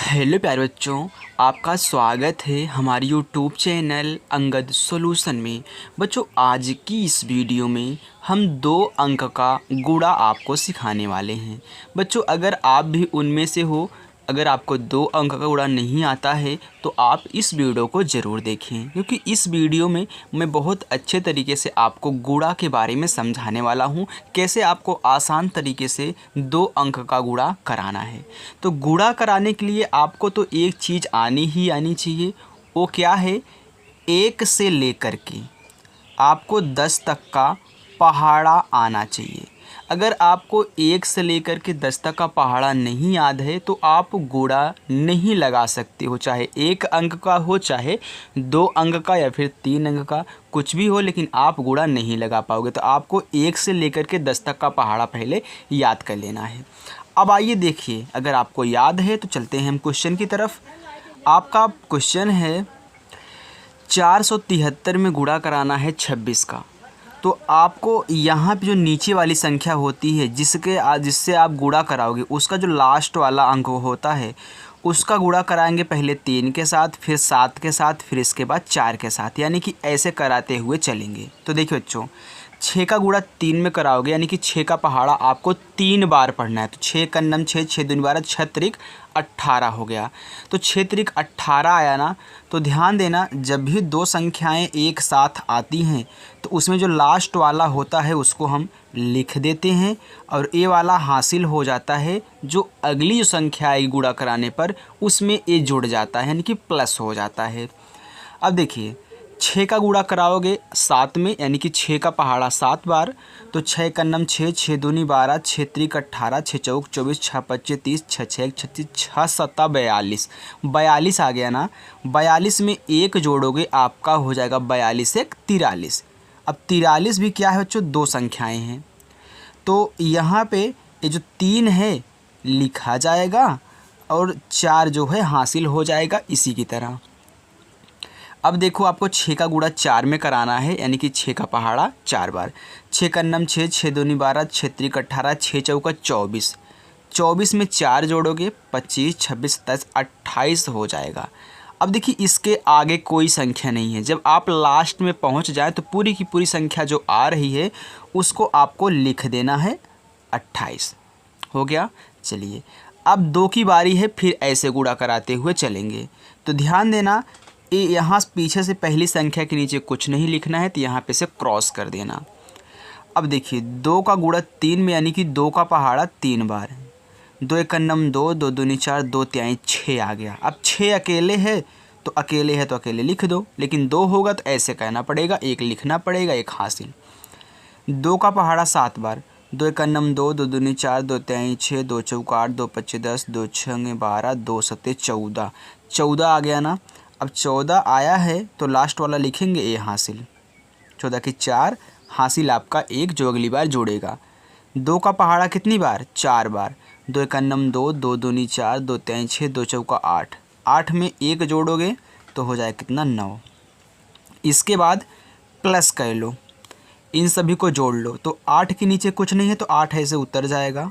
Hello प्यारे बच्चों, आपका स्वागत है हमारी यूट्यूब चैनल अंगद सॉल्यूशन में। बच्चों, आज की इस वीडियो में हम 2 अंक का गुणा आपको सिखाने वाले हैं। बच्चों, अगर आप भी उनमें से हो, अगर आपको 2 अंक का गुणा नहीं आता है तो आप इस वीडियो को ज़रूर देखें, क्योंकि इस वीडियो में मैं बहुत अच्छे तरीके से आपको गुणा के बारे में समझाने वाला हूं, कैसे आपको आसान तरीके से 2 अंक का गुणा कराना है। तो गुणा कराने के लिए आपको तो एक चीज़ आनी ही आनी चाहिए। वो क्या है? 1 से लेकर के आपको 10 तक का पहाड़ा आना चाहिए। अगर आपको 1 से लेकर के 10 तक का पहाड़ा नहीं याद है तो आप गुणा नहीं लगा सकते हो, चाहे 1 अंक का हो, चाहे 2 अंक का या फिर 3 अंक का, कुछ भी हो, लेकिन आप गुणा नहीं लगा पाओगे। तो आपको 1 से लेकर के 10 तक का पहाड़ा पहले याद कर लेना है। अब आइए देखिए, अगर आपको याद है तो चलते हैं हम क्वेश्चन की तरफ। आपका क्वेश्चन है 473 में गुणा कराना है 26 का। तो आपको यहाँ पे जो नीचे वाली संख्या होती है जिससे आप गुणा कराओगे, उसका जो लास्ट वाला अंक होता है उसका गुणा कराएंगे पहले 3 के साथ, फिर 7 के साथ, फिर इसके बाद 4 के साथ, यानी कि ऐसे कराते हुए चलेंगे। तो देखिए बच्चों, 6 का गुणा 3 में कराओगे, यानी कि 6 का पहाड़ा आपको 3 बार पढ़ना है। तो 6 का नम 6, 6 दूनी 12, 6 त्रिक 18 हो गया। तो 6 त्रिक 18 आया ना। तो ध्यान देना, जब भी 2 संख्याएं एक साथ आती हैं तो उसमें जो लास्ट वाला होता है उसको हम लिख देते हैं और ए वाला हासिल हो जाता है। जो अगली जो संख्या आएगी गुणा कराने पर उसमें ए जुड़ जाता है, यानी कि प्लस हो जाता है। अब देखिए, 6 का गुणा कराओगे 7 में, यानी कि 6 का पहाड़ा 7 बार। तो 6 का नम 6, 6 दूनी 12, 6 त्रिक 18, 6 चौक 24, 6 पच्चे 30, 6 छः 36, 6 सत्ता 42, 42 आ गया ना। 42 में 1 जोड़ोगे आपका हो जाएगा 42 एक 43। अब 43 भी क्या है बच्चों? 2 संख्याएं हैं। तो यहाँ पे ये जो 3 है लिखा जाएगा और 4 जो है हासिल हो जाएगा इसी की तरह। अब देखो, आपको 6 का गुणा 4 में कराना है, यानी कि 6 का पहाड़ा 4 बार। 6 का नम 6, 6 दूनी 12, 6 त्रिक 18, 6 चौका 24, 24 में 4 जोड़ोगे 25, 26, 27, 28 हो जाएगा। अब देखिए, इसके आगे कोई संख्या नहीं है। जब आप लास्ट में पहुंच जाए तो पूरी की पूरी संख्या जो आ रही है उसको आपको लिख देना है 28। हो गया। चलिए, अब 2 की बारी है, फिर ऐसे गुणा कराते हुए चलेंगे। तो ध्यान देना, ये यहाँ पीछे से पहली संख्या के नीचे कुछ नहीं लिखना है, तो यहाँ पे से क्रॉस कर देना। अब देखिए, 2 का गुणा 3 में, यानी कि 2 का पहाड़ा 3 बार। 2 एक नम 2, 2 दूनी 4, 2 तिहाई 6 आ गया। अब 6 अकेले है तो अकेले लिख दो, लेकिन 2 होगा तो ऐसे कहना पड़ेगा, 1 लिखना पड़ेगा, 1 हासिल। 2 का पहाड़ा 7 बार। 2 एक नम 2, 2 दूनी 4, 2 तिहाई 6, 2 चौका 8, 2 पच्चे 10, 2 छंगे 12, 2 सत्ते 14, 14 आ गया ना। अब 14 आया है तो लास्ट वाला लिखेंगे ए हासिल। 14 की 4 हासिल आपका 1 जो अगली बार जोड़ेगा। 2 का पहाड़ा कितनी बार? 4 बार। 2 एक नम 2, 2 दूनी 4, 2 तिहाई 6, 2 चौका 8, 8 में 1 जोड़ोगे तो हो जाए कितना? 9। इसके बाद प्लस कर लो, इन सभी को जोड़ लो। तो 8 के नीचे कुछ नहीं है तो 8 ऐसे उतर जाएगा।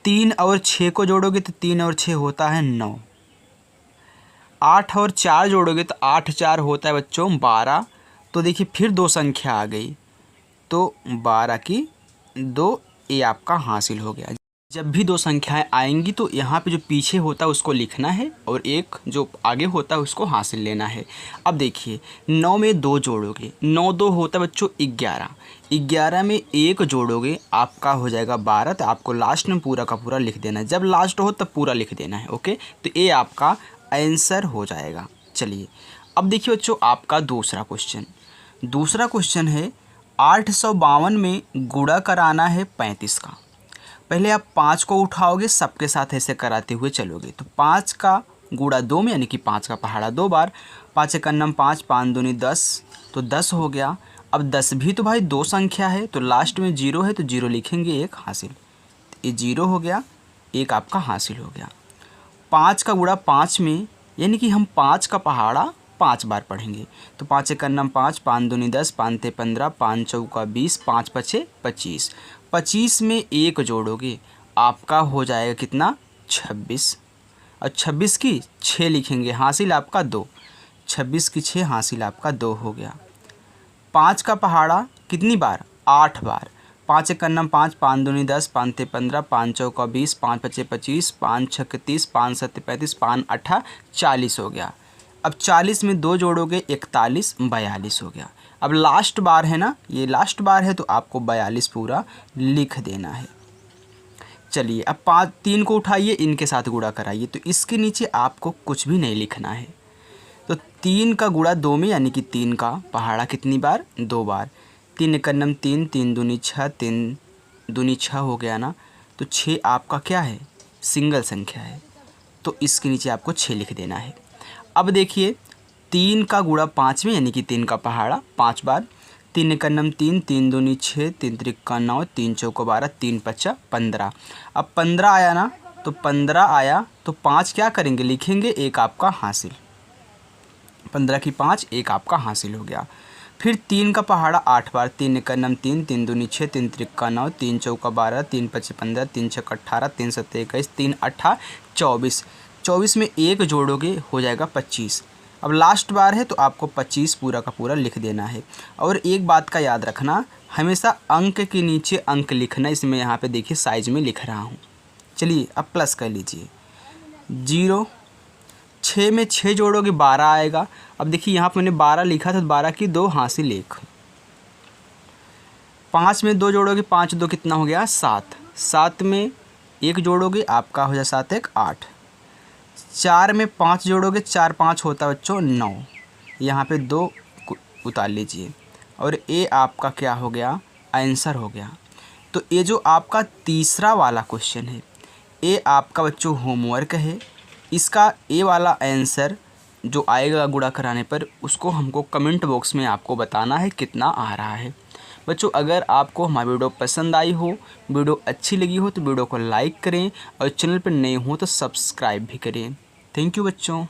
3 और 6 को जोड़ोगे तो 3 और 6 होता है 9। 8 और 4 जोड़ोगे तो 8 4 होता है बच्चों 12। तो देखिए, फिर 2 संख्या आ गई, तो 12 की 2 ये आपका हासिल हो गया। जब भी 2 संख्याएं आएंगी तो यहाँ पे जो पीछे होता है उसको लिखना है और एक जो आगे होता है उसको हासिल लेना है। अब देखिए, 9 में 2 जोड़ोगे, 9 2 होता है बच्चों 11, 11 में 1 जोड़ोगे आपका हो जाएगा 12। तो आपको लास्ट में पूरा का पूरा लिख देना है, जब लास्ट हो तब पूरा लिख देना है। ओके, तो ये आपका आंसर हो जाएगा। चलिए, अब देखिए बच्चों, आपका दूसरा क्वेश्चन है 852 में गुणा कराना है 35 का। पहले आप 5 को उठाओगे, सबके साथ ऐसे कराते हुए चलोगे। तो 5 का गुणा 2 में, यानी कि 5 का पहाड़ा 2 बार। 5 एक नम 5, 5 दूनी 10, तो 10 हो गया। अब 10 भी तो भाई 2 संख्या है, तो लास्ट में 0 है तो 0 लिखेंगे, 1 हासिल। ये 0 हो गया, 1 आपका हासिल हो गया। 5 का गुणा 5 में, यानी कि हम 5 का पहाड़ा 5 बार पढ़ेंगे। तो 5 एक नम 5, 5 दूनी 10, 5 ते 15, 5 चौका 20, 5 पछे 25, 25 में 1 जोड़ोगे आपका हो जाएगा कितना? 26। और 26 की 6 लिखेंगे, हासिल आपका 2। 26 की 6 हासिल आपका 2 हो गया। 5 का पहाड़ा कितनी बार? 8 बार। 5 एक कन्नम 5, 5 दूनी 10, 5 ते 15, 5 चौका 20, 5 पचे 25, 5 छक्के 30, 5 सत्ते 35, 5 अट्ठा 40 हो गया। अब 40 में 2 जोड़ोगे 41, 42 हो गया। अब लास्ट बार है ना, ये लास्ट बार है, तो आपको 42 पूरा लिख देना है। चलिए अब 3 को उठाइए, इनके साथ गुणा कराइए, तो इसके नीचे आपको कुछ भी नहीं लिखना है। तो 3 का गुणा 2 में, यानी कि 3 का पहाड़ा कितनी बार? 2 बार। 3 एकन्नम 3, 3 दूनी 6, 3 दूनी 6 हो गया ना। तो 6 आपका क्या है? सिंगल संख्या है, तो इसके नीचे आपको 6 लिख देना है। अब देखिए 3 का गुणा 5 में, यानी कि 3 का पहाड़ा 5 बार। 3 एकन्नम 3, 3 दूनी 6, 3 त्रिक्का 9, 3 चौको 12, 3 पच्चा 15। अब 15 आया ना, तो 15 आया तो 5 क्या करेंगे? लिखेंगे, एक आपका हासिल। 15 की 5, एक आपका हासिल हो गया। फिर 3 का पहाड़ा 8 बार। 3 एकन्नम 3, 3 दूनी 6, 3 त्रिक्का 9, 3 चौका 12, 3 पच्चे 15, 3 छक्का 18, 3 सत्ते 21, 3 अट्ठा 24। 24 में 1 जोड़ोगे हो जाएगा 25। अब लास्ट बार है, तो आपको 25 पूरा का पूरा लिख देना है। और एक बात का याद रखना, हमेशा अंक के नीचे अंक लिखना। इसमें यहाँ पे देखिए साइज में लिख रहा हूँ। चलिए अब प्लस कर लीजिए। 0, 6 में 6 जोड़ोगे 12 आएगा। अब देखिए यहाँ पर मैंने 12 लिखा था, तो 12 की 2 हासिल 1। 5 में 2 जोड़ोगे, 5 2 कितना हो गया? 7। 7 में 1 जोड़ोगे, आपका हो जाए 7 1 8। 4 में 5 जोड़ोगे, 4 5 होता है बच्चों 9। यहाँ पे 2 उतार लीजिए, और ये आपका क्या हो गया? आंसर हो गया। तो ये जो आपका तीसरा वाला क्वेश्चन है, ये आपका बच्चों होमवर्क है। इसका ये वाला आंसर जो आएगा गुणा कराने पर, उसको हमको कमेंट बॉक्स में आपको बताना है कितना आ रहा है। बच्चों अगर आपको हमारी वीडियो पसंद आई हो, वीडियो अच्छी लगी हो, तो वीडियो को लाइक करें, और चैनल पर नए हो तो सब्सक्राइब भी करें। थैंक यू बच्चों।